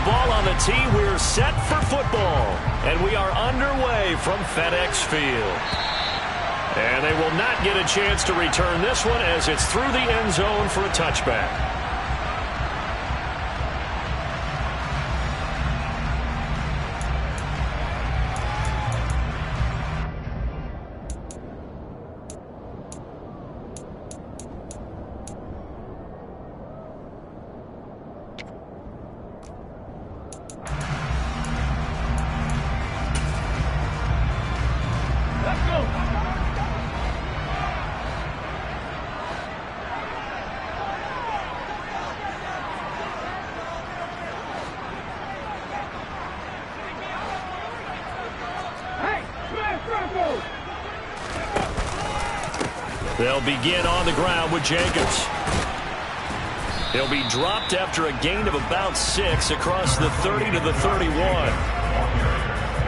ball on the tee. We're set for football. And we are underway from FedEx Field. And they will not get a chance to return this one as it's through the end zone for a touchback. They'll begin on the ground with Jacobs. He'll be dropped after a gain of about 6 across the 30 to the 31.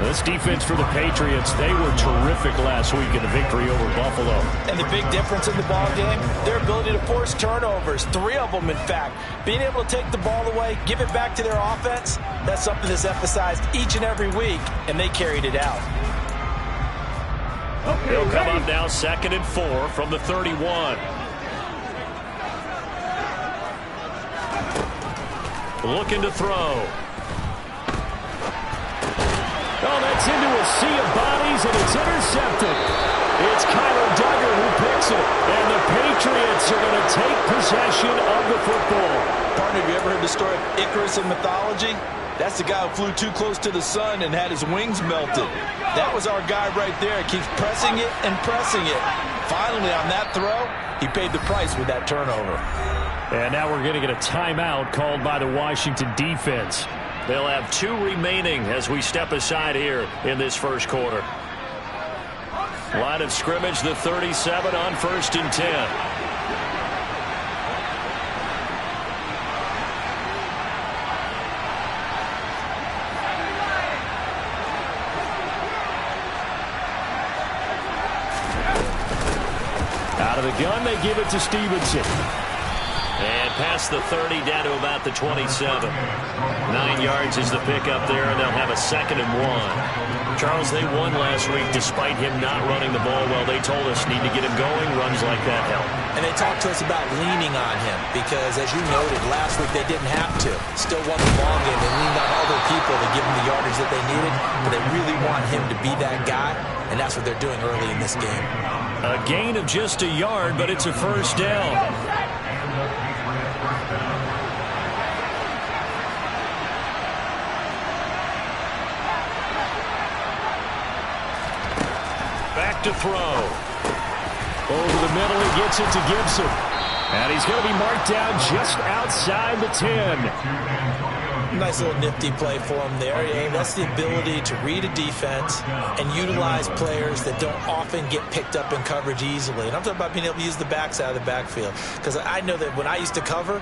This defense for the Patriots, they were terrific last week in the victory over Buffalo. And the big difference in the ball game, their ability to force turnovers, 3 of them in fact. Being able to take the ball away, give it back to their offense, that's something that's emphasized each and every week, and they carried it out. They'll come up now 2nd and 4 from the 31. Looking to throw. Oh, that's into a sea of bodies, and it's intercepted. It's Kyler Duggar who picks it, and the Patriots are going to take possession of the football. Partner, have you ever heard the story of Icarus in mythology? That's the guy who flew too close to the sun and had his wings melted. That was our guy right there. Keeps pressing it and pressing it. Finally, on that throw, he paid the price with that turnover. And now we're going to get a timeout called by the Washington defense. They'll have 2 remaining as we step aside here in this first quarter. Line of scrimmage, the 37 on 1st and 10. Out of the gun, they give it to Stevenson. And past the 30, down to about the 27. 9 yards is the pickup there, and they'll have a 2nd and 1. Charles, they won last week despite him not running the ball well. They told us need to get him going. Runs like that help. And they talked to us about leaning on him because, as you noted, last week they didn't have to. Still won the ball game. They leaned on other people to give them the yardage that they needed, but they really want him to be that guy, and that's what they're doing early in this game. A gain of just a yard, but it's a 1st down. Back to throw. Over the middle, he gets it to Gibson. And he's going to be marked down just outside the 10. Nice little nifty play for him there. Yeah, that's the ability to read a defense and utilize players that don't often get picked up in coverage easily. And I'm talking about being able to use the backs out of the backfield. Because I know that when I used to cover,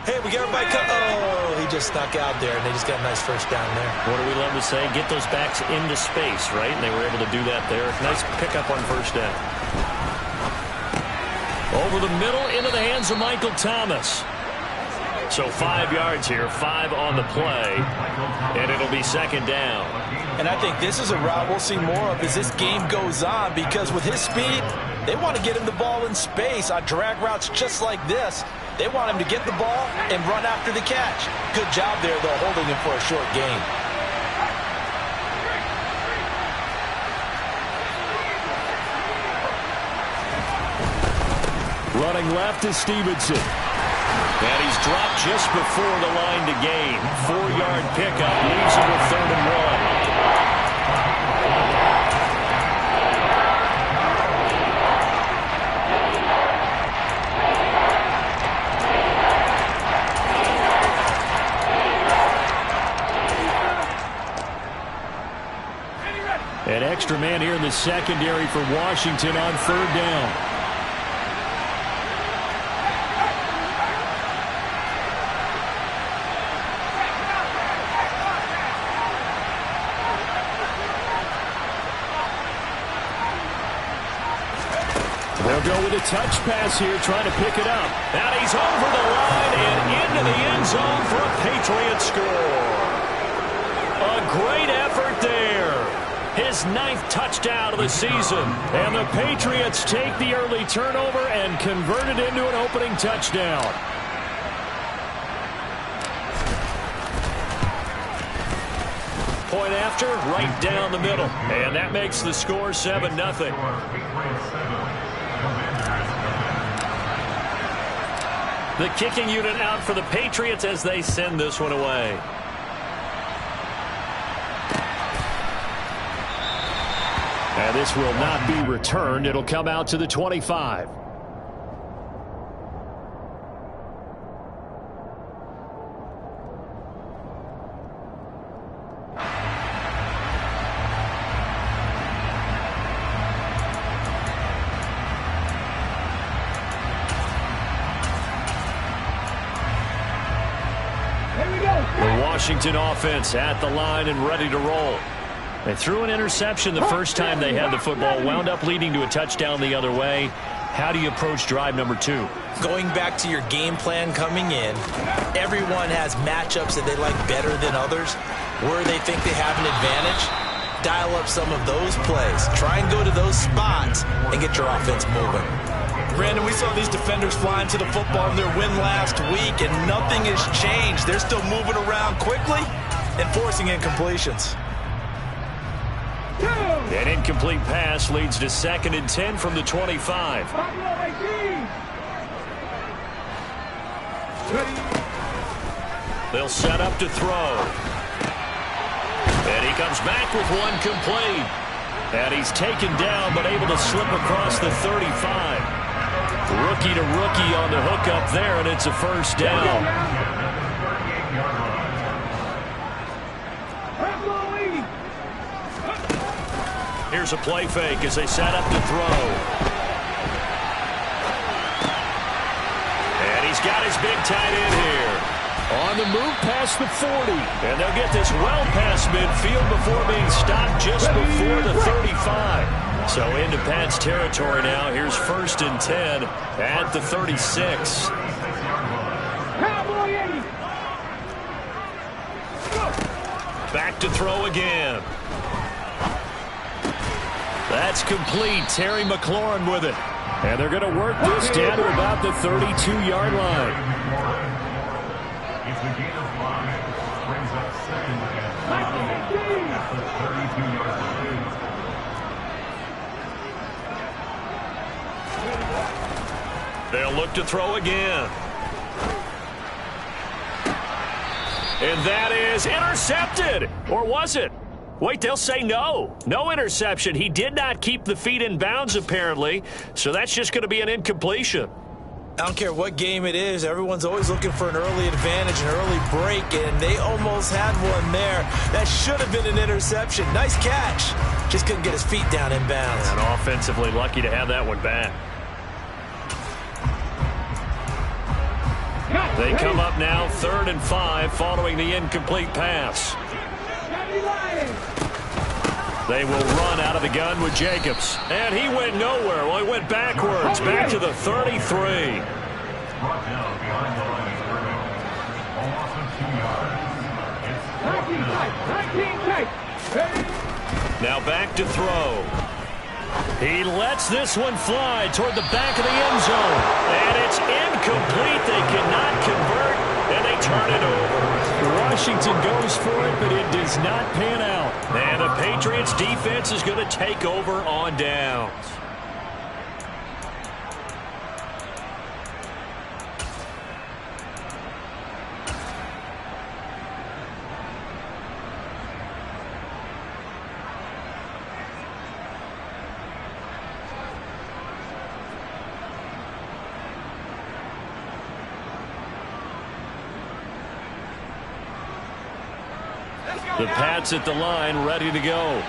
hey, we got everybody oh, he just snuck out there, and they just got a nice 1st down there. What do we love to say? Get those backs into space, right? And they were able to do that there. Nice pickup on 1st down. Over the middle, into the hands of Michael Thomas. So 5 yards here, 5 on the play, and it'll be 2nd down. And I think this is a route we'll see more of as this game goes on, because with his speed, they want to get him the ball in space on drag routes just like this. They want him to get the ball and run after the catch. Good job there, though, holding him for a short gain. Running left is Stevenson. And he's dropped just before the line to gain. 4-yard pickup leaves him with 3rd and 1. An extra man here in the secondary for Washington on 3rd down. They'll go with a touch pass here, trying to pick it up. And he's over the line and into the end zone for a Patriot score. A great effort there. His 9th touchdown of the season. And the Patriots take the early turnover and convert it into an opening touchdown. Point after, right down the middle. And that makes the score 7-0. The kicking unit out for the Patriots as they send this one away. And this will not be returned. It'll come out to the 25. The Washington offense at the line and ready to roll. They threw an interception the first time they had the football, wound up leading to a touchdown the other way. How do you approach drive number 2? Going back to your game plan coming in, everyone has matchups that they like better than others. Where they think they have an advantage, dial up some of those plays. Try and go to those spots and get your offense moving. Brandon, we saw these defenders flying to the football in their win last week, and nothing has changed. They're still moving around quickly and forcing incompletions. An incomplete pass leads to 2nd and 10 from the 25. They'll set up to throw. And he comes back with one complete. And he's taken down but able to slip across the 35. Rookie to rookie on the hook up there, and it's a first down. Here's a play fake as they set up to throw. And he's got his big tight end here. On the move past the 40. And they'll get this well past midfield before being stopped just before the 35. So into Pat's territory now. Here's 1st and 10 at the 36. Back to throw again. That's complete. Terry McLaurin with it. And they're going to work this down to about the 32-yard line. It's a gain of 5. Brings up 2nd and 5 at the 32-yard line. They'll look to throw again. And that is intercepted. Or was it? Wait, they'll say no. No interception. He did not keep the feet in bounds, apparently. So that's just going to be an incompletion. I don't care what game it is. Everyone's always looking for an early advantage, an early break, and they almost had one there. That should have been an interception. Nice catch. Just couldn't get his feet down in bounds. And offensively lucky to have that one back. They come up now 3rd and 5 following the incomplete pass. They will run out of the gun with Jacobs. And he went nowhere. Well, he went backwards, back to the 33. Now back to throw. He lets this one fly toward the back of the end zone. And it's incomplete. They cannot convert, and they turn it over. Washington goes for it, but it does not pan out. And the Patriots defense is going to take over on downs. The Pats at the line, ready to go.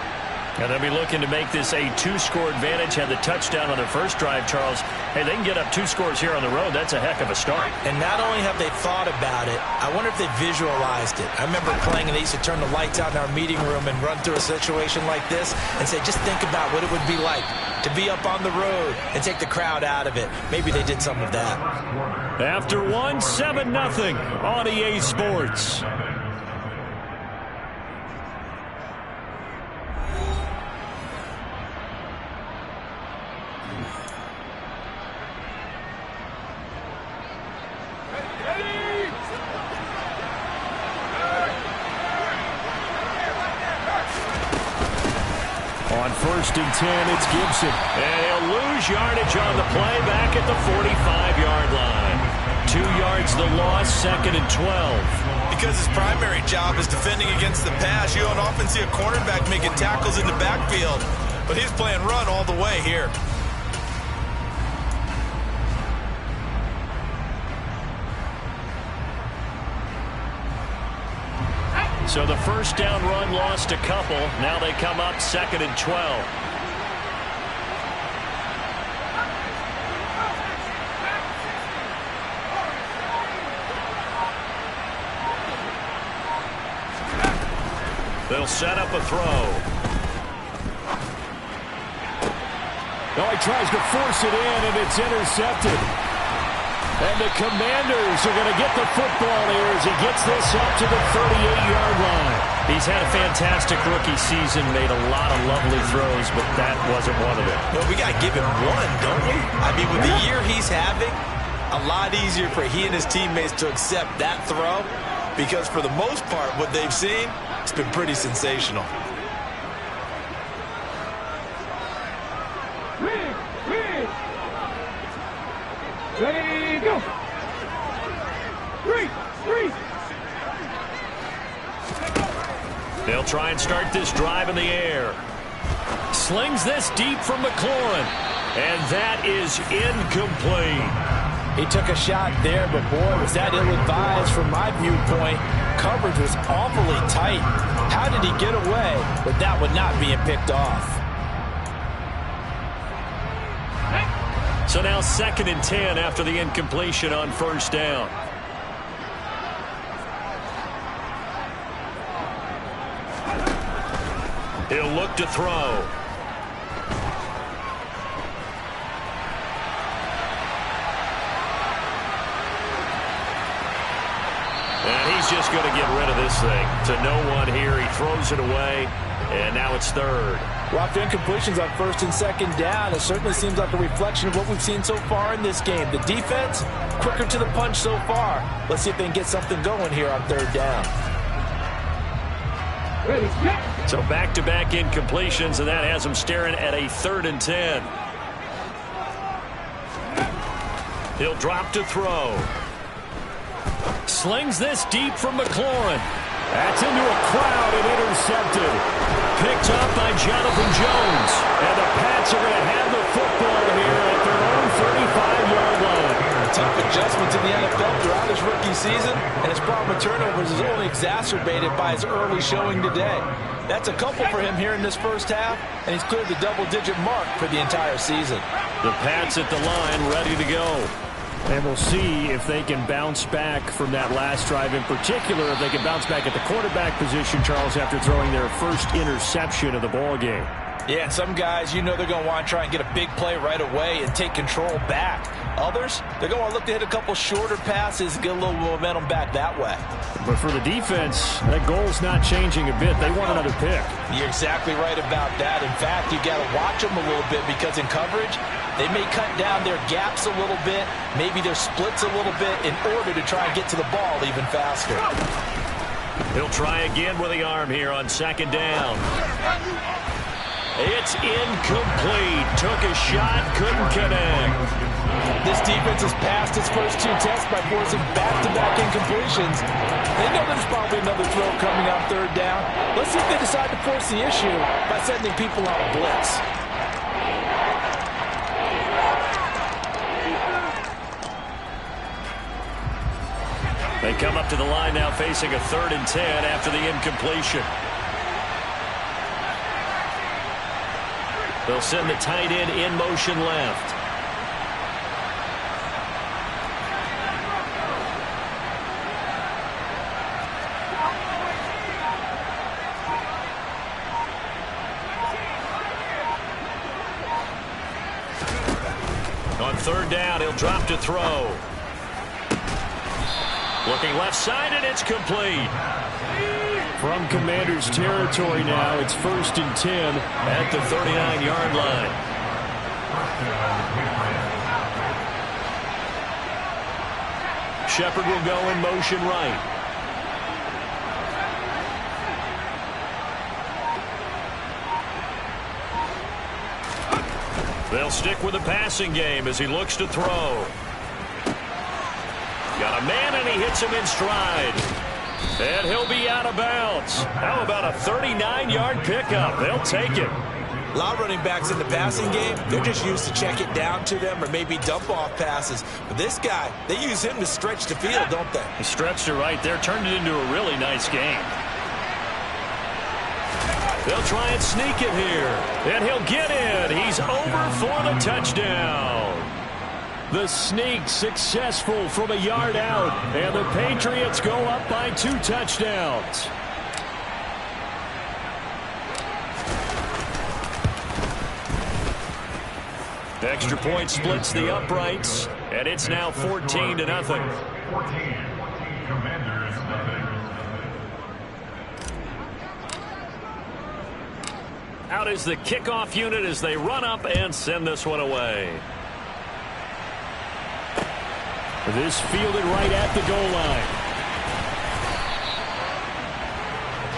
And they'll be looking to make this a 2-score advantage. Had the touchdown on their first drive, Charles. Hey, they can get up 2 scores here on the road. That's a heck of a start. And not only have they thought about it, I wonder if they visualized it. I remember playing, and they used to turn the lights out in our meeting room and run through a situation like this and say, just think about what it would be like to be up on the road and take the crowd out of it. Maybe they did some of that. After one, 7-0 on EA Sports. On 1st and 10, it's Gibson. And he'll lose yardage on the play back at the 45-yard line. 2 yards the loss, 2nd and 12. Because his primary job is defending against the pass, you don't often see a cornerback making tackles in the backfield. But he's playing run all the way here. So the first down run lost a couple. Now they come up 2nd and 12. They'll set up a throw. Oh, he tries to force it in, and it's intercepted. And the Commanders are going to get the football here as he gets this up to the 38-yard line. He's had a fantastic rookie season, made a lot of lovely throws, but that wasn't one of them. Well, we got to give him one, don't we? I mean, with the year he's having, a lot easier for he and his teammates to accept that throw because for the most part, what they've seen, it's been pretty sensational. Ready, go. 3. They'll try and start this drive in the air. Slings this deep from McLaurin. And that is incomplete. He took a shot there, but boy, was that ill-advised from my viewpoint. Coverage was awfully tight. How did he get away with that one not being picked off? So now 2nd and 10 after the incompletion on 1st down. He'll look to throw. And he's just going to get rid of this thing. To no one here. He throws it away. And now it's 3rd. Well, after incompletions on 1st and 2nd down, it certainly seems like a reflection of what we've seen so far in this game. The defense, quicker to the punch so far. Let's see if they can get something going here on 3rd down. Ready, So back-to-back incompletions, and that has them staring at a 3rd and 10. He'll drop to throw. Slings this deep from McLaurin. That's into a crowd and intercepted. Picked up by Jonathan Jones. And the Pats are going to have the football here at their own 35-yard line. A tough adjustment to the NFL throughout his rookie season, and his problem with turnovers is only exacerbated by his early showing today. That's a couple for him here in this first half, and he's cleared the double-digit mark for the entire season. The Pats at the line, ready to go. And we'll see if they can bounce back from that last drive, in particular if they can bounce back at the quarterback position, Charles, after throwing their first interception of the ball game. Yeah, and some guys, you know they're going to want to try and get a big play right away and take control back. Others, they're going to want to look to hit a couple shorter passes and get a little momentum back that way. But for the defense, that goal's not changing a bit. They want another pick. You're exactly right about that. In fact, you got to watch them a little bit because in coverage, they may cut down their gaps a little bit, maybe their splits a little bit in order to try and get to the ball even faster. He'll try again with the arm here on 2nd down. It's incomplete. Took a shot, couldn't connect. This defense has passed its first 2 tests by forcing back-to-back incompletions. They know there's probably another throw coming on 3rd down. Let's see if they decide to force the issue by sending people on a blitz. They come up to the line now facing a 3rd and 10 after the incompletion. They'll send the tight end in motion left. On 3rd down, he'll drop to throw. Looking left side, and it's complete. From Commanders territory now, it's 1st and 10 at the 39-yard line. Shepard will go in motion right. They'll stick with the passing game as he looks to throw. Got a man, and he hits him in stride. And he'll be out of bounds. How about a 39-yard pickup? They'll take it. A lot of running backs in the passing game, they're just used to check it down to them or maybe dump off passes. But this guy, they use him to stretch the field, don't they? He stretched it right there, turned it into a really nice game. They'll try and sneak it here. And he'll get in. He's over for the touchdown. The sneak successful from a yard out. And the Patriots go up by 2 touchdowns. Extra point splits the uprights. And it's now 14-0. Commanders, out is the kickoff unit as they run up and send this one away. This fielded right at the goal line.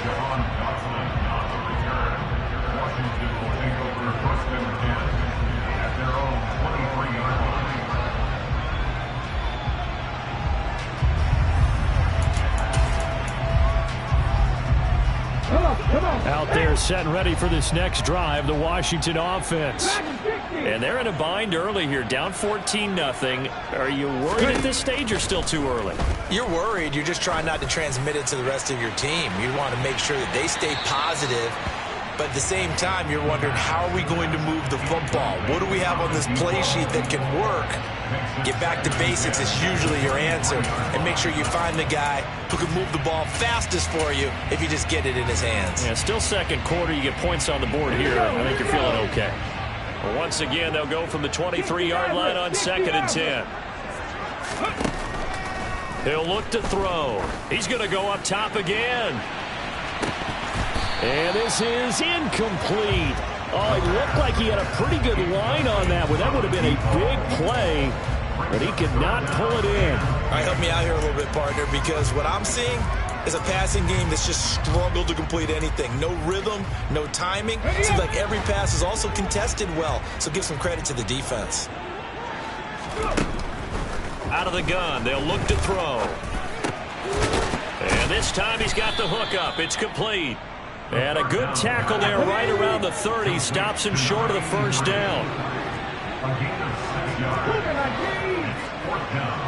Jahan Dotson on the return. Washington will take over 1st and 10 at their own 23-yard line. Out there set and ready for this next drive, the Washington offense. And they're in a bind early here, down 14-0. Are you worried at this stage or still too early? You're worried. You're just trying not to transmit it to the rest of your team. You want to make sure that they stay positive. But at the same time, you're wondering, how are we going to move the football? What do we have on this play sheet that can work? Get back to basics is usually your answer. And make sure you find the guy who can move the ball fastest for you if you just get it in his hands. Yeah, still second quarter. You get points on the board here. I think you're feeling okay. Well, once again, they'll go from the 23-yard line on 2nd and 10. He'll look to throw. He's going to go up top again. And this is incomplete. Oh, it looked like he had a pretty good line on that one. That would have been a big play, but he could not pull it in. All right, help me out here a little bit, partner, because what I'm seeing is a passing game that's just struggled to complete anything. No rhythm, no timing. It seems like every pass is also contested well, so give some credit to the defense. Out of the gun, they'll look to throw. And this time he's got the hook up. It's complete. And a good tackle there right around the 30. Stops him short of the first down. A gain of 6 yards. 4th down.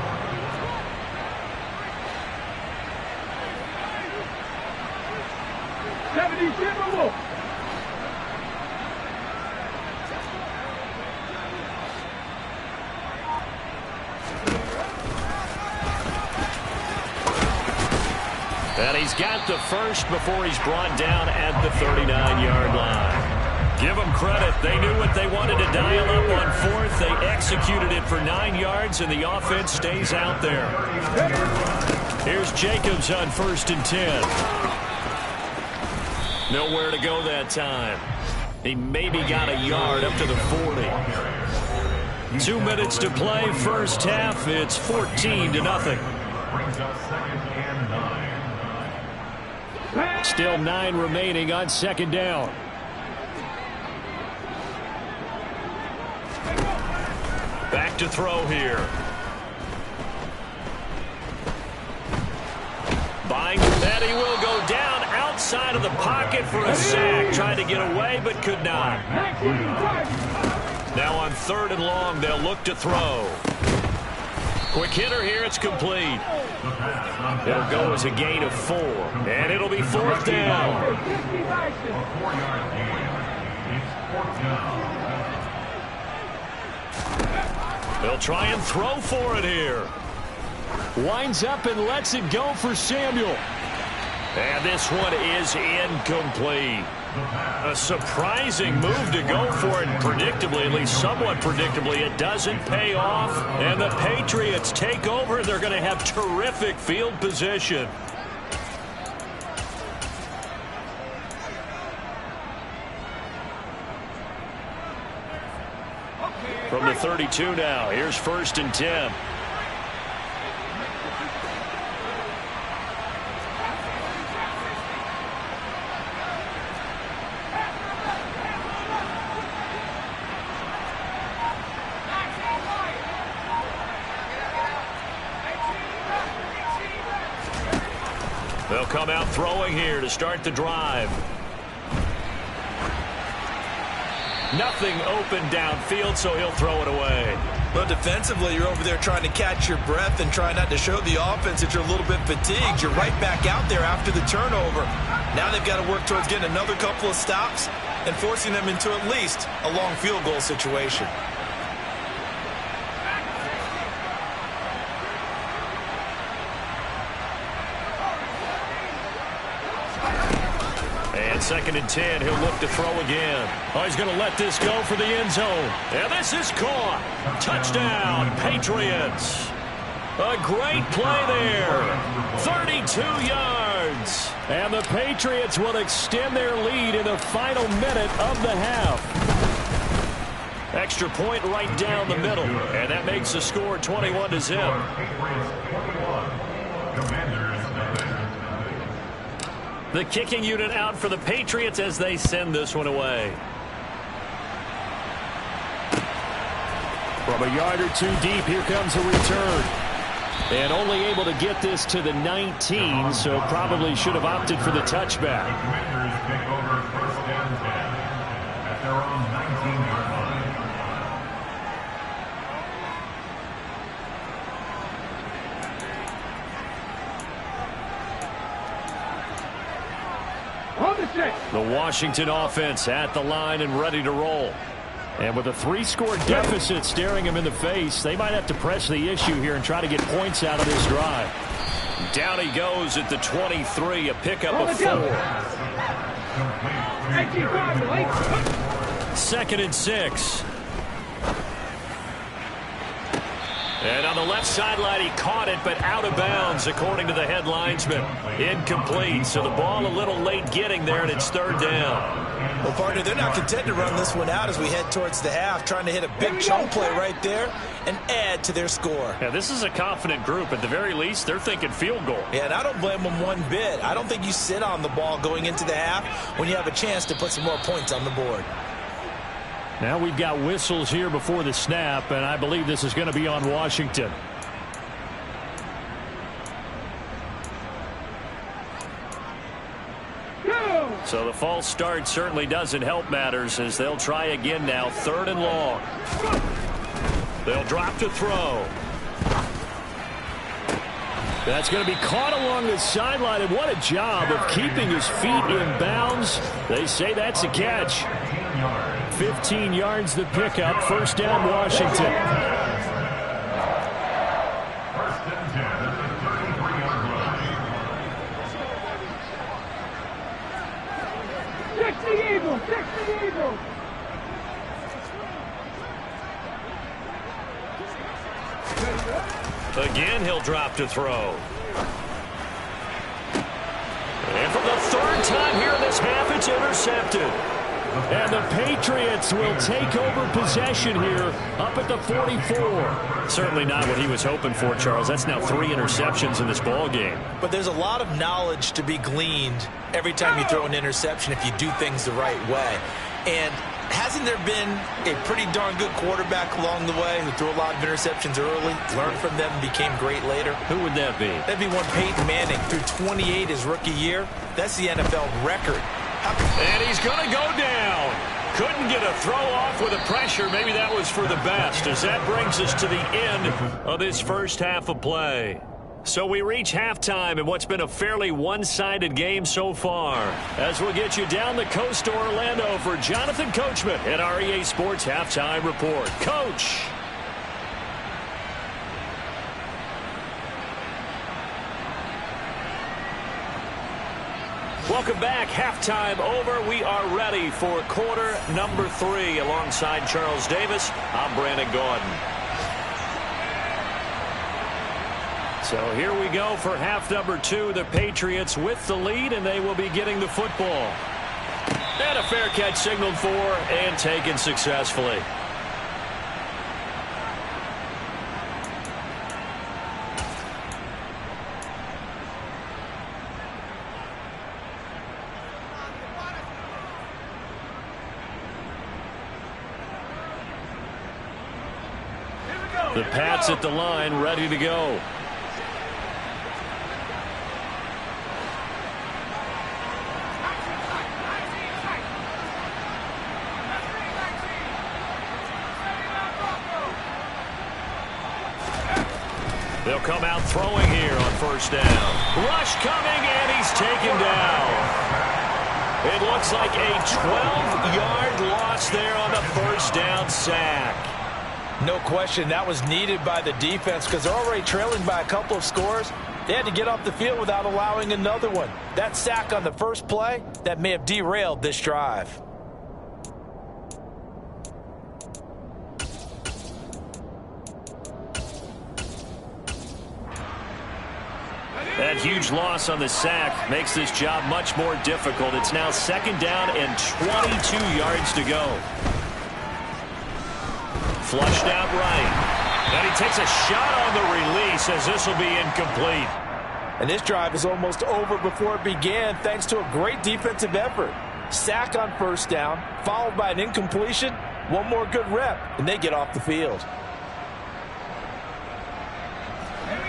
And he's got the first before he's brought down at the 39-yard line. Give them credit. They knew what they wanted to dial up on 4th. They executed it for 9 yards, and the offense stays out there. Here's Jacobs on 1st and 10. Nowhere to go that time. He maybe got a yard up to the 40. 2 minutes to play, first half. It's 14-0. Brings us 2nd and 9. Still 9 remaining on 2nd down. Back to throw here. Buying that, he will go down outside of the pocket for a sack. Trying to get away, but could not. Now on 3rd and long, they'll look to throw. Quick hitter here, it's complete. It'll go as a gain of 4, and it'll be 4th down. A 4-yard gain. It's 4th down. They'll try and throw for it here. Winds up and lets it go for Samuel. And this one is incomplete. A surprising move to go for it. Predictably, at least somewhat predictably, it doesn't pay off. And the Patriots take over. They're going to have terrific field position. From the 32 now, here's 1st and 10. They'll come out throwing here to start the drive. Nothing open downfield, so he'll throw it away. Well, defensively, you're over there trying to catch your breath and try not to show the offense that you're a little bit fatigued. You're right back out there after the turnover. Now they've got to work towards getting another couple of stops and forcing them into at least a long field goal situation. And 2nd and 10, he'll look to throw again. Oh, he's going to let this go for the end zone. And this is caught. Touchdown, Patriots. A great play there. 32 yards. And the Patriots will extend their lead in the final minute of the half. Extra point right down the middle. And that makes the score 21-0. The kicking unit out for the Patriots as they send this one away. From a yard or two deep, here comes a return. And only able to get this to the 19, so probably should have opted for the touchback. Commanders take over 1st and 10 at their own 19-yard line. On the set. The Washington offense at the line and ready to roll. And with a 3-score deficit staring him in the face, they might have to press the issue here and try to get points out of this drive. Down he goes at the 23, a pickup of 4. 2nd and 6. And on the left sideline, he caught it, but out of bounds, according to the head linesman. Incomplete, so the ball a little late getting there, and it's 3rd down. Well, partner, they're not content to run this one out as we head towards the half, trying to hit a big chunk play right there and add to their score. Yeah, this is a confident group. At the very least, they're thinking field goal. Yeah, and I don't blame them one bit. I don't think you sit on the ball going into the half when you have a chance to put some more points on the board. Now we've got whistles here before the snap, and I believe this is going to be on Washington. So the false start certainly doesn't help matters as they'll try again now. 3rd and long. They'll drop to throw. That's going to be caught along the sideline, and what a job of keeping his feet in bounds. They say that's a catch. 15 yards the pickup. 1st down, Washington. 1st and 10 at the 33-yard line. 60 Eagles! 60 Eagles! Again, he'll drop to throw. And for the 3rd time here in this half, it's intercepted. And the Patriots will take over possession here up at the 44. Certainly not what he was hoping for, Charles. That's now 3 interceptions in this ball game. But there's a lot of knowledge to be gleaned every time you throw an interception if you do things the right way. And hasn't there been a pretty darn good quarterback along the way who threw a lot of interceptions early, learned from them, and became great later? Who would that be? That'd be one Peyton Manning. Threw 28 his rookie year. That's the NFL record. And he's going to go down. Couldn't get a throw off with the pressure. Maybe that was for the best, as that brings us to the end of this first half of play. So we reach halftime in what's been a fairly one-sided game so far. As we'll get you down the coast to Orlando for Jonathan Coachman at our EA Sports Halftime Report. Coach. Welcome back. Halftime over. We are ready for quarter number 3. Alongside Charles Davis, I'm Brandon Gaudin. So here we go for half number 2. The Patriots with the lead, and they will be getting the football. And a fair catch signaled for and taken successfully. The Pats at the line, ready to go. They'll come out throwing here on first down. Rush coming, and he's taken down. It looks like a 12-yard loss there on the first down sack. No question, that was needed by the defense because they're already trailing by a couple of scores. They had to get off the field without allowing another one. That sack on the first play, that may have derailed this drive. That huge loss on the sack makes this job much more difficult. It's now second down and 22 yards to go. Flushed out right. And he takes a shot on the release as this will be incomplete. And this drive is almost over before it began thanks to a great defensive effort. Sack on first down, followed by an incompletion. One more good rep, and they get off the field.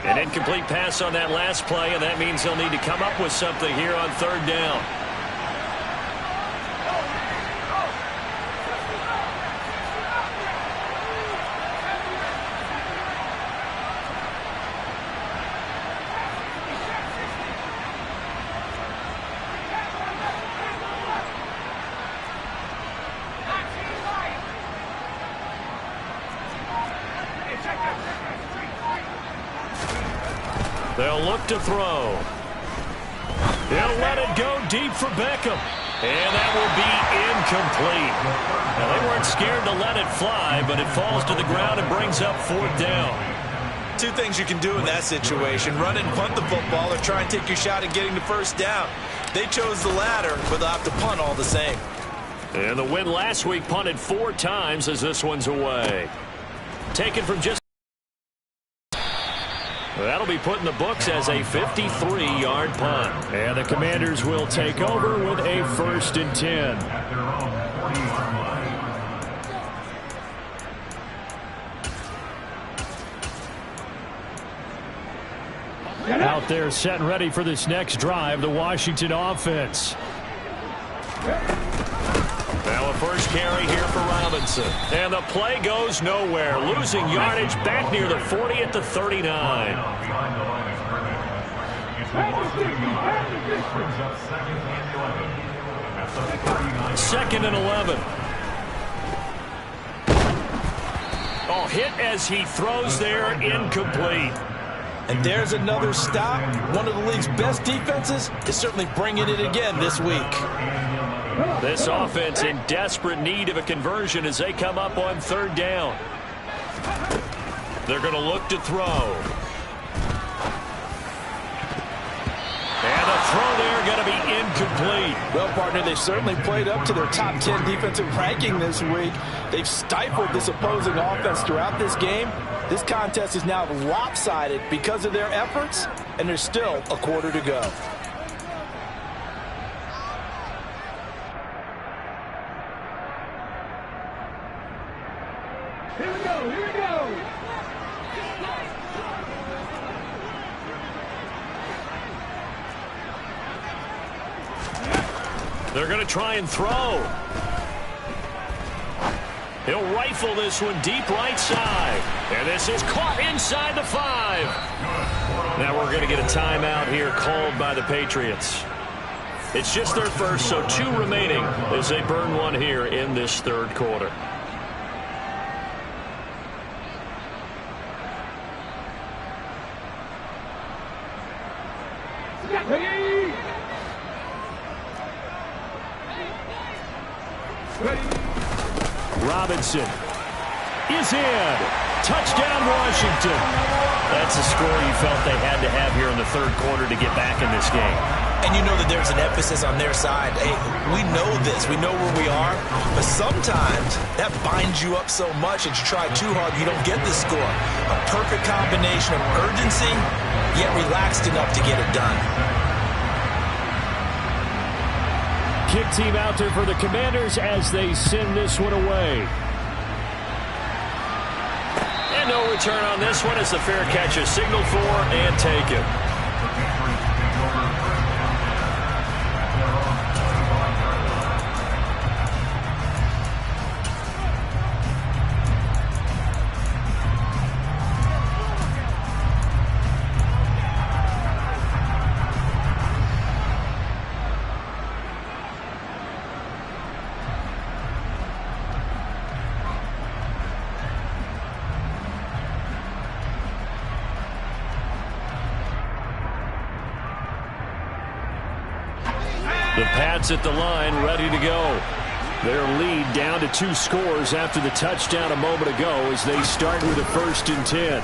An incomplete pass on that last play, and that means they'll need to come up with something here on third down. They'll look to throw. They'll let it go deep for Beckham. And that will be incomplete. Now, they weren't scared to let it fly, but it falls to the ground and brings up fourth down. Two things you can do in that situation: run and punt the football, or try and take your shot at getting the first down. They chose the latter, but they'll have to punt all the same. And the win last week punted 4 times as this one's away. Taken from just... That'll be put in the books as a 53-yard punt. And the Commanders will take over with a 1st and 10. Out there set and ready for this next drive, the Washington offense. Now a first carry here for Robinson. And the play goes nowhere. Losing yardage back near the 40 at the 39. Second and 11. Oh, hit as he throws there, incomplete. And there's another stop. One of the league's best defenses is certainly bringing it again this week. This offense in desperate need of a conversion as they come up on third down. They're going to look to throw. And the throw there going to be incomplete. Well, partner, they certainly played up to their top 10 defensive ranking this week. They've stifled this opposing offense throughout this game. This contest is now lopsided because of their efforts, and there's still a quarter to go. Here we go, here we go. They're going to try and throw. He'll rifle this one deep right side. And this is caught inside the 5. Now we're going to get a timeout here called by the Patriots. It's just their first, so 2 remaining as they burn one here in this third quarter. Robinson is in. Touchdown, Washington. That's a score you felt they had to have here in the third quarter to get back in this game. And you know that there's an emphasis on their side. Hey, we know this. We know where we are. But sometimes that binds you up so much that you try too hard, you don't get the score. A perfect combination of urgency, yet relaxed enough to get it done. Kick team out there for the Commanders as they send this one away. And no return on this one as the fair catch is signaled for and taken. The Pats at the line, ready to go. Their lead down to 2 scores after the touchdown a moment ago as they start with a 1st and 10.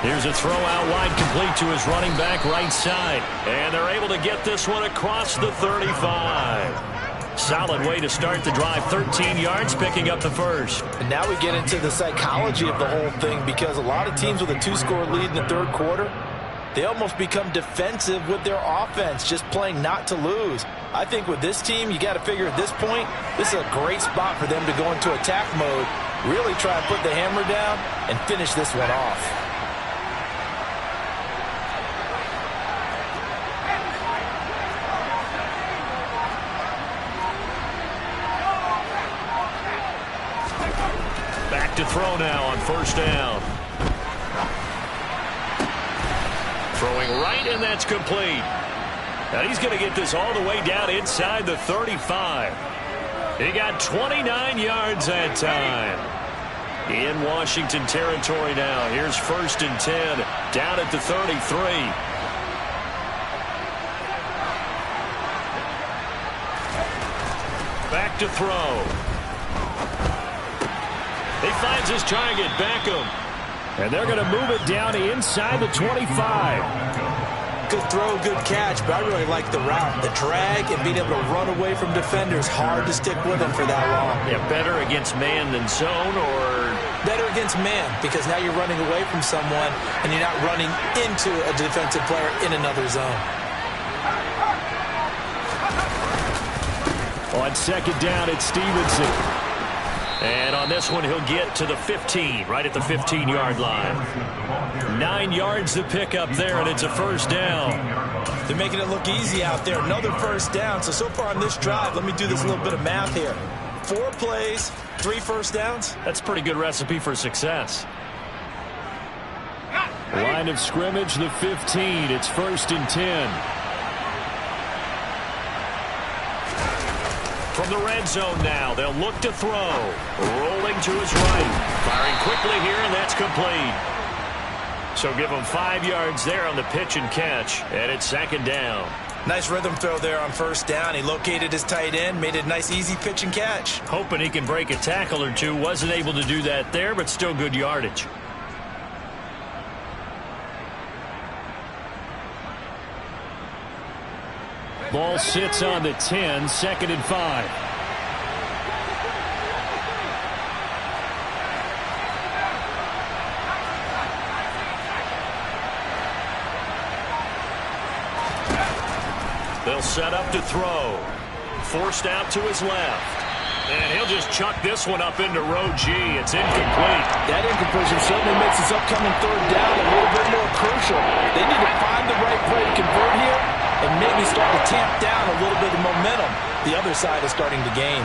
Here's a throw out wide, complete to his running back right side. And they're able to get this one across the 35. Solid way to start the drive. 13 yards, picking up the first. And now we get into the psychology of the whole thing, because a lot of teams with a 2-score lead in the 3rd quarter, they almost become defensive with their offense, just playing not to lose. I think with this team, you got to figure at this point, this is a great spot for them to go into attack mode, really try and put the hammer down and finish this one off. Back to throw now on 1st down. Throwing right, and that's complete. Now he's going to get this all the way down inside the 35. He got 29 yards that time. In Washington territory now. Here's 1st and 10 down at the 33. Back to throw. He finds his target, Beckham. And they're going to move it down inside the 25. Good throw, good catch, but I really like the route. The drag and being able to run away from defenders, hard to stick with him for that long. Yeah, better against man than zone, or? Better against man, because now you're running away from someone and you're not running into a defensive player in another zone. On 2nd down, it's Stevenson. And on this one, he'll get to the 15, right at the 15-yard line. 9 yards to pick up there, and it's a 1st down. They're making it look easy out there. Another 1st down. So far on this drive, let me do this little bit of math here. 4 plays, 3 1st downs. That's a pretty good recipe for success. Line of scrimmage, the 15. It's 1st and 10. From the red zone now, they'll look to throw. Rolling to his right. Firing quickly here, and that's complete. So give him 5 yards there on the pitch and catch, and it's 2nd down. Nice rhythm throw there on 1st down. He located his tight end, made it a nice easy pitch and catch. Hoping he can break a tackle or two. Wasn't able to do that there, but still good yardage. Ball sits on the 10, 2nd and 5. They'll set up to throw. Forced out to his left. And he'll just chuck this one up into row G. It's incomplete. That incompletion certainly makes this upcoming 3rd down a little bit more crucial. They need to find the right play to convert here and maybe start to tamp down a little bit of momentum. The other side is starting to gain.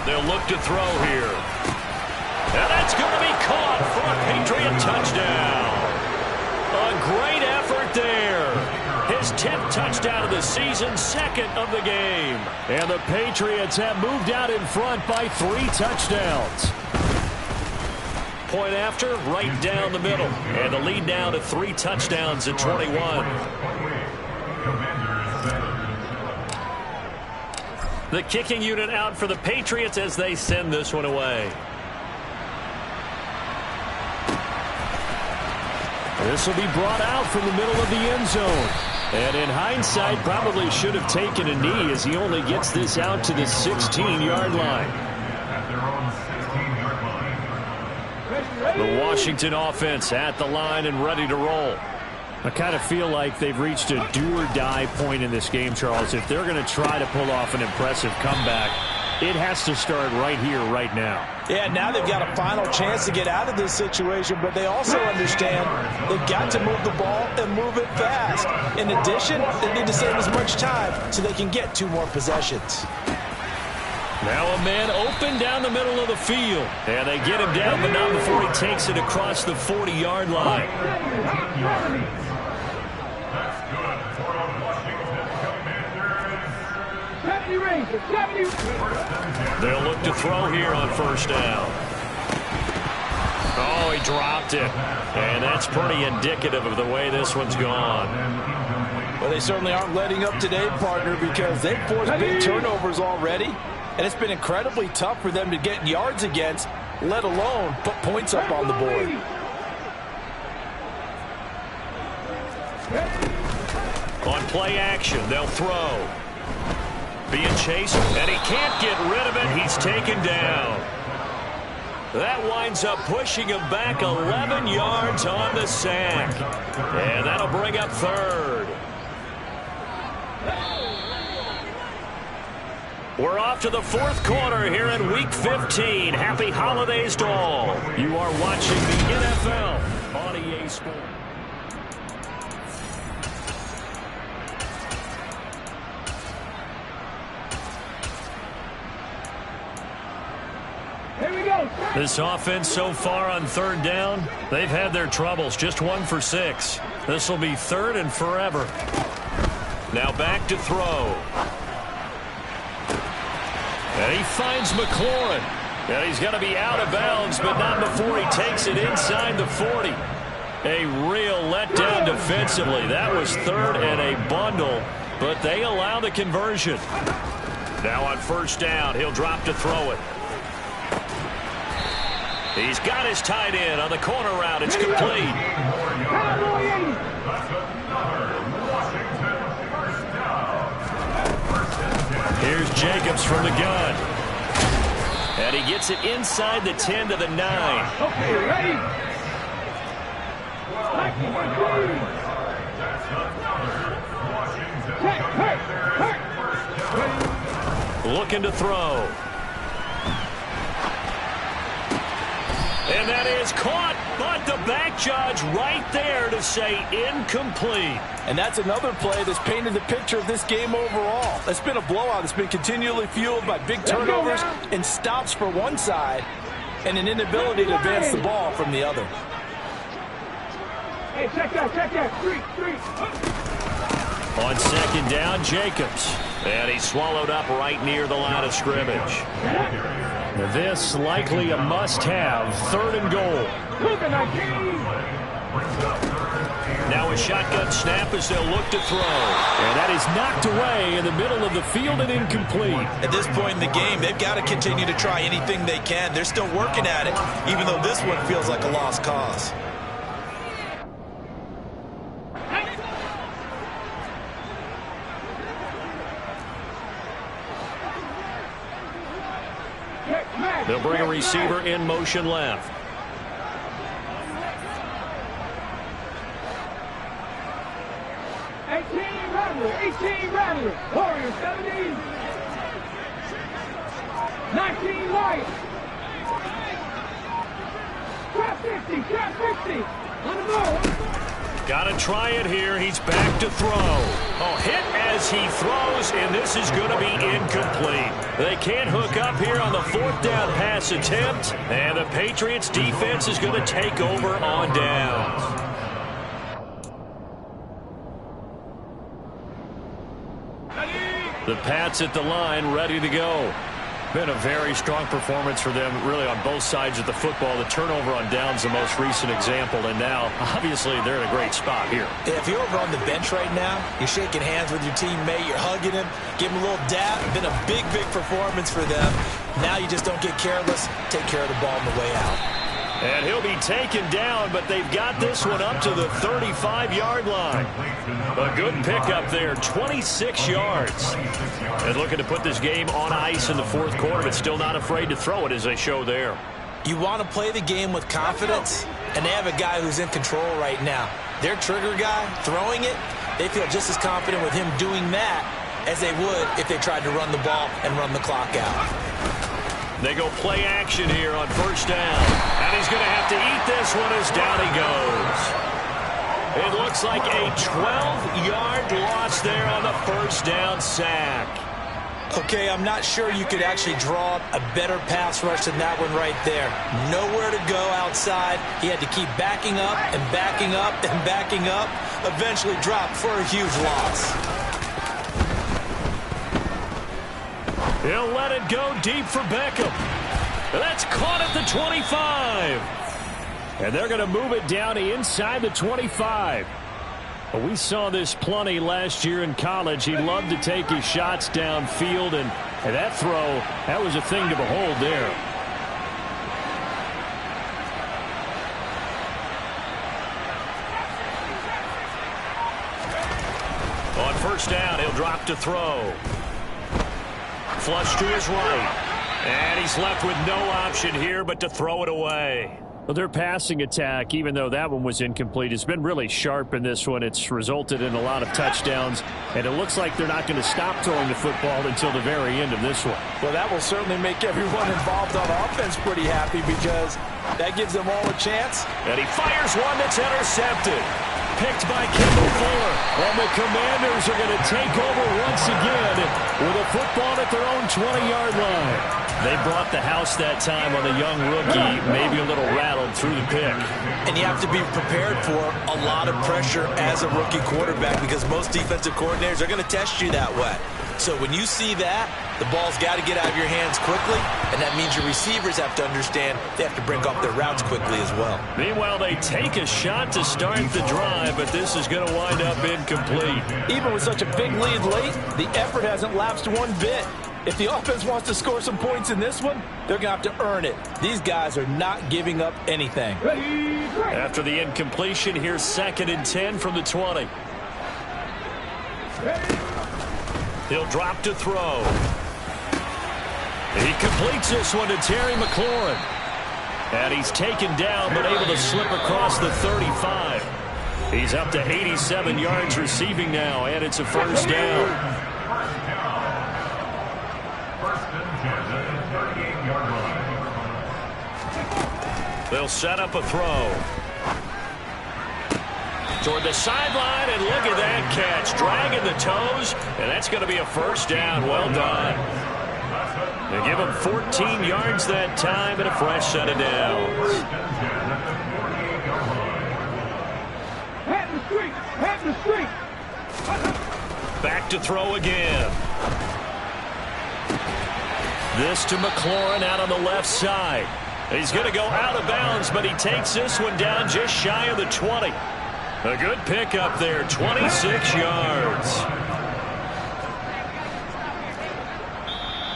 They'll look to throw here. And that's going to be caught for a Patriot touchdown. A great effort there. His 10th touchdown of the season, 2nd of the game. And the Patriots have moved out in front by 3 touchdowns. Point after, right down the middle. And the lead now to 3 touchdowns at 21. The kicking unit out for the Patriots as they send this one away. This will be brought out from the middle of the end zone. And in hindsight, probably should have taken a knee as he only gets this out to the 16-yard line. The Washington offense at the line and ready to roll. I kind of feel like they've reached a do-or-die point in this game, Charles. If they're going to try to pull off an impressive comeback, it has to start right here, right now. Yeah, now they've got a final chance to get out of this situation, but they also understand they've got to move the ball and move it fast. In addition, they need to save as much time so they can get 2 more possessions. Now a man open down the middle of the field. And they get him down, but not before he takes it across the 40-yard line. Deputy Ranger, Deputy. They'll look to throw here on 1st down. Oh, he dropped it. And that's pretty indicative of the way this one's gone. Well, they certainly aren't letting up today, partner, because they've forced big turnovers already. And it's been incredibly tough for them to get yards against, let alone put points up on the board. On play action, they'll throw. Being chased, and he can't get rid of it. He's taken down. That winds up pushing him back 11 yards on the sack. And that'll bring up third. We're off to the fourth quarter here in Week 15. Happy holidays to all. You are watching the NFL on EA Sports. Here we go. This offense so far on third down, they've had their troubles. Just 1 for 6. This will be third and forever. Now back to throw. And he finds McLaurin. And he's going to be out of bounds, but not before he takes it inside the 40. A real letdown defensively. That was third and a bundle, but they allow the conversion. Now on first down, he'll drop to throw it. He's got his tight end on the corner route. It's complete. Here's Jacobs from the gun. And he gets it inside the 10 to the 9. Okay, ready? Looking to throw. And that is caught, but the back judge right there to say incomplete. And that's another play that's painted the picture of this game overall. It's been a blowout. It's been continually fueled by big turnovers and stops for one side and an inability to advance the ball from the other. Hey, check that. Three. On second down, Jacobs. And he's swallowed up right near the line of scrimmage. This likely a must-have, third and goal. Now a shotgun snap as they'll look to throw. And that is knocked away in the middle of the field and incomplete. At this point in the game, they've got to continue to try anything they can. They're still working at it, even though this one feels like a lost cause. They'll bring a receiver in motion left. Rattler. Warriors 17. 19 Lions. Trap 50. On the ball. Got to try it here. He's back to throw. Oh, hit as he throws, and this is going to be incomplete. They can't hook up here on the fourth down pass attempt, and the Patriots defense is going to take over on downs. The Pats at the line, ready to go. Been a very strong performance for them, really, on both sides of the football. The turnover on downs, the most recent example, and now, obviously, they're in a great spot here. If you're over on the bench right now, you're shaking hands with your teammate, you're hugging him, give him a little dap. Been a big performance for them. Now you just don't get careless. Take care of the ball on the way out. And he'll be taken down, but they've got this one up to the 35-yard line. A good pickup there, 26 yards. And looking to put this game on ice in the fourth quarter, but still not afraid to throw it as they show there. You want to play the game with confidence, and they have a guy who's in control right now. Their trigger guy, throwing it, they feel just as confident with him doing that as they would if they tried to run the ball and run the clock out. They go play action here on first down. And he's going to have to eat this one as down he goes. It looks like a 12-yard loss there on the first down sack. Okay, I'm not sure you could actually draw a better pass rush than that one right there. Nowhere to go outside. He had to keep backing up and backing up and backing up. Eventually dropped for a huge loss. He'll let it go deep for Beckham. That's caught at the 25. And they're going to move it down inside the 25. Well, we saw this plenty last year in college. He loved to take his shots downfield, and that throw, that was a thing to behold there. On first down, he'll drop to throw. Flush to his right. And he's left with no option here but to throw it away. Well, their passing attack, even though that one was incomplete, has been really sharp in this one. It's resulted in a lot of touchdowns, and it looks like they're not going to stop throwing the football until the very end of this one. Well, that will certainly make everyone involved on offense pretty happy because that gives them all a chance. And he fires one that's intercepted. Picked by Kendall Fuller. And the Commanders are going to take over once again with a football at their own 20-yard line. They brought the house that time on the young rookie, maybe a little rattled through the pick. And you have to be prepared for a lot of pressure as a rookie quarterback because most defensive coordinators are going to test you that way. So when you see that, the ball's got to get out of your hands quickly, and that means your receivers have to understand they have to break off their routes quickly as well. Meanwhile, they take a shot to start the drive, but this is going to wind up incomplete. Even with such a big lead late, the effort hasn't lapsed one bit. If the offense wants to score some points in this one, they're going to have to earn it. These guys are not giving up anything. After the incompletion, here's 2nd and 10 from the 20. He'll drop to throw. He completes this one to Terry McLaurin. And he's taken down but able to slip across the 35. He's up to 87 yards receiving now, and it's a first down. They'll set up a throw. Toward the sideline, and look at that catch. Dragging the toes, and that's going to be a first down. Well done. They give him 14 yards that time and a fresh set of downs. Head in the street. Head in the street. Back to throw again. This to McLaurin out on the left side. He's going to go out of bounds, but he takes this one down just shy of the 20. A good pickup there, 26 yards.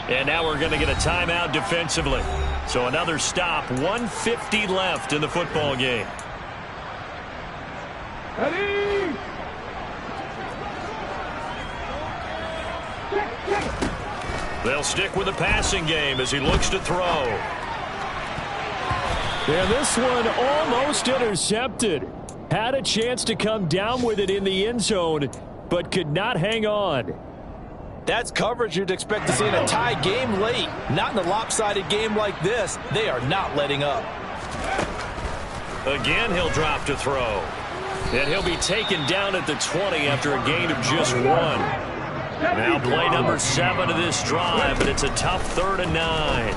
And now we're going to get a timeout defensively. So another stop, 1:50 left in the football game. Ready? They'll stick with the passing game as he looks to throw. And this one almost intercepted. Had a chance to come down with it in the end zone, but could not hang on. That's coverage you'd expect to see in a tie game late. Not in a lopsided game like this. They are not letting up. Again, he'll drop to throw. And he'll be taken down at the 20 after a gain of just 1. Now play number 7 of this drive, but it's a tough 3rd and 9.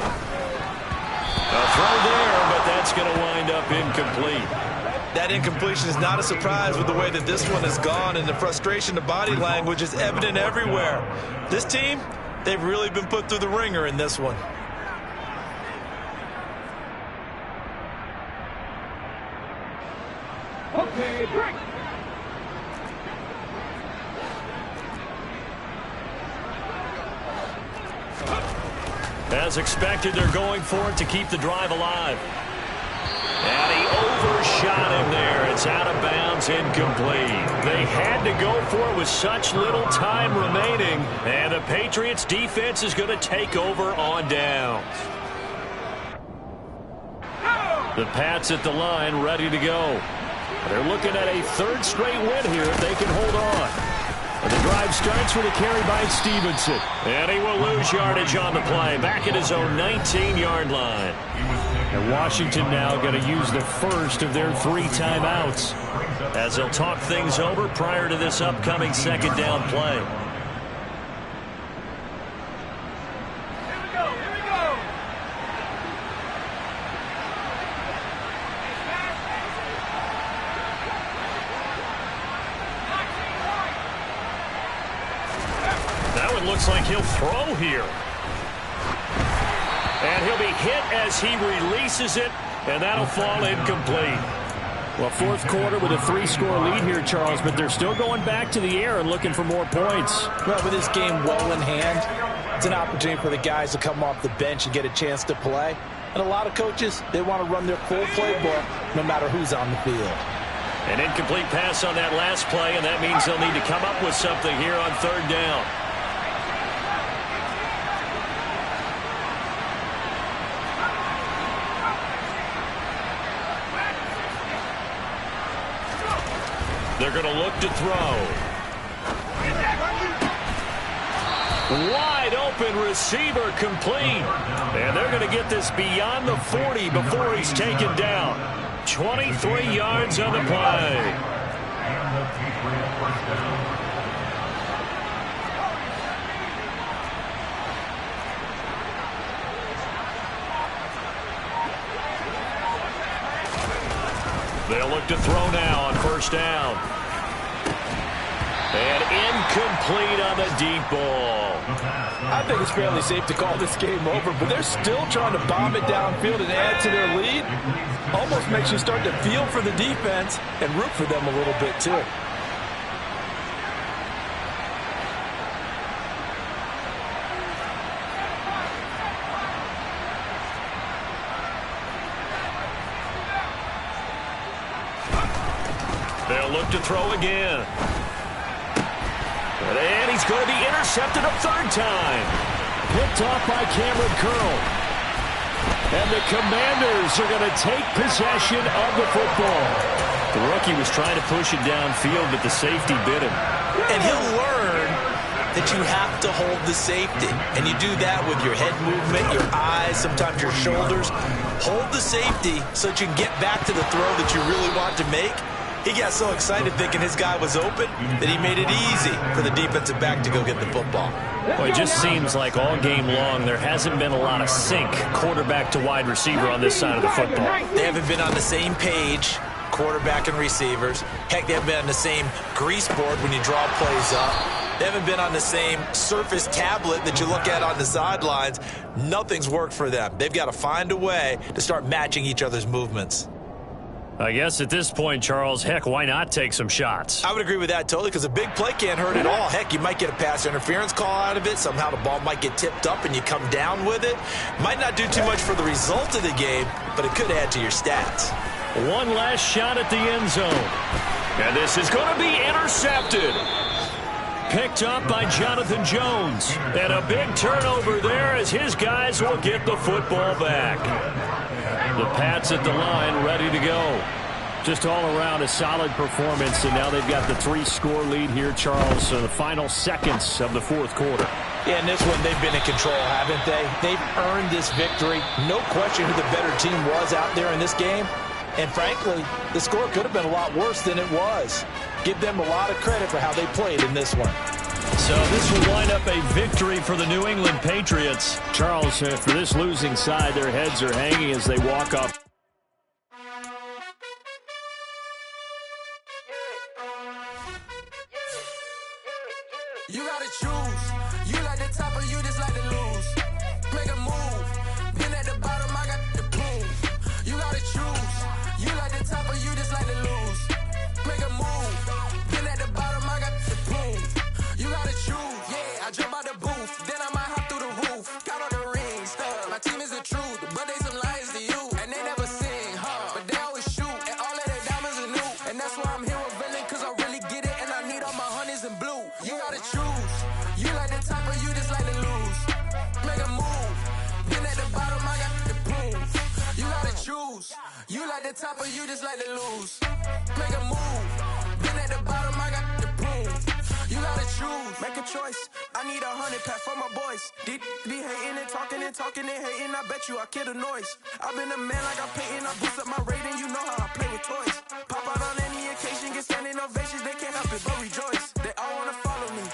A throw there, but that's going to wind up incomplete. That incompletion is not a surprise with the way that this one has gone, and the frustration, the body language is evident everywhere. This team, they've really been put through the ringer in this one. Okay, break. As expected, they're going for it to keep the drive alive. And he overshot him there. It's out of bounds, incomplete. They had to go for it with such little time remaining. And the Patriots defense is going to take over on downs. The Pats at the line, ready to go. They're looking at a 3rd straight win here if they can hold on. And the drive starts with a carry by Stevenson. And he will lose yardage on the play. Back at his own 19-yard line. And Washington now going to use the first of their 3 timeouts as they'll talk things over prior to this upcoming 2nd down play. That one looks like he'll throw here. And he'll be hit as he releases it, And that'll fall incomplete. Well, fourth quarter with a 3-score lead here, Charles, but they're still going back to the air and looking for more points. Well, with this game well in hand, it's an opportunity for the guys to come off the bench and get a chance to play. And a lot of coaches, they want to run their full playbook no matter who's on the field. An incomplete pass on that last play, and that means they'll need to come up with something here on third down. They're going to look to throw. Wide open receiver complete. And they're going to get this beyond the 40 before he's taken down. 23 yards on the play. They'll look to throw now on first down. And incomplete on the deep ball. I think it's fairly safe to call this game over, but they're still trying to bomb it downfield and add to their lead. Almost makes you start to feel for the defense and root for them a little bit too. They'll look to throw again. And he's going to be intercepted a third time. Picked off by Cameron Curl. And the Commanders are going to take possession of the football. The rookie was trying to push it downfield, but the safety bit him. And he'll learn that you have to hold the safety. And you do that with your head movement, your eyes, sometimes your shoulders. Hold the safety so that you can get back to the throw that you really want to make. He got so excited thinking his guy was open that he made it easy for the defensive back to go get the football. Well, it just seems like all game long there hasn't been a lot of sync quarterback to wide receiver on this side of the football. They haven't been on the same page, quarterback and receivers. Heck, they haven't been on the same grease board when you draw plays up. They haven't been on the same Surface tablet that you look at on the sidelines. Nothing's worked for them. They've got to find a way to start matching each other's movements. I guess at this point, Charles, heck, why not take some shots? I would agree with that totally because a big play can't hurt at all. Heck, you might get a pass interference call out of it. Somehow the ball might get tipped up and you come down with it. Might not do too much for the result of the game, but it could add to your stats. One last shot at the end zone. And this is going to be intercepted. Picked up by Jonathan Jones. And a big turnover there as his guys will get the football back. The Pats at the line, ready to go. Just all around a solid performance, and now they've got the 3-score lead here, Charles, so the final seconds of the fourth quarter. Yeah, in this one, they've been in control, haven't they? They've earned this victory. No question who the better team was out there in this game. And frankly, the score could have been a lot worse than it was. Give them a lot of credit for how they played in this one. So this will wind up a victory for the New England Patriots. Charles, for this losing side, their heads are hanging as they walk up. You gotta choose. You like the top or you just like to lose. Make a move. Been at the bottom, I got the proof. You gotta choose. You like the top or you just like to lose. Make a move. Been at the bottom, I got the proof. You gotta choose. Yeah, I jump out the booth. Then I might hop through the roof. Count on the rings. My team is the truth, but they some liars to you. And they never sing, but they always shoot. And all of their diamonds are new. And that's why I'm here with Villain, cause I really get it. And I need all my honeys in blue. You gotta choose. You like the top or you just like to lose. Make a move. Been at the bottom, I got the proof. You gotta choose. You like the top or you just like to lose. Make a move. Been at the bottom, I got the proof. You gotta choose. Make a choice. I need 100 pack for my boys. Be hating and talking and talking and hating. I bet you I kill the noise. I've been a man like I'm painting. I boost up my rating. You know how I play with toys. Pop out on any occasion, get standing ovations. They can't help it but rejoice. They all wanna follow me.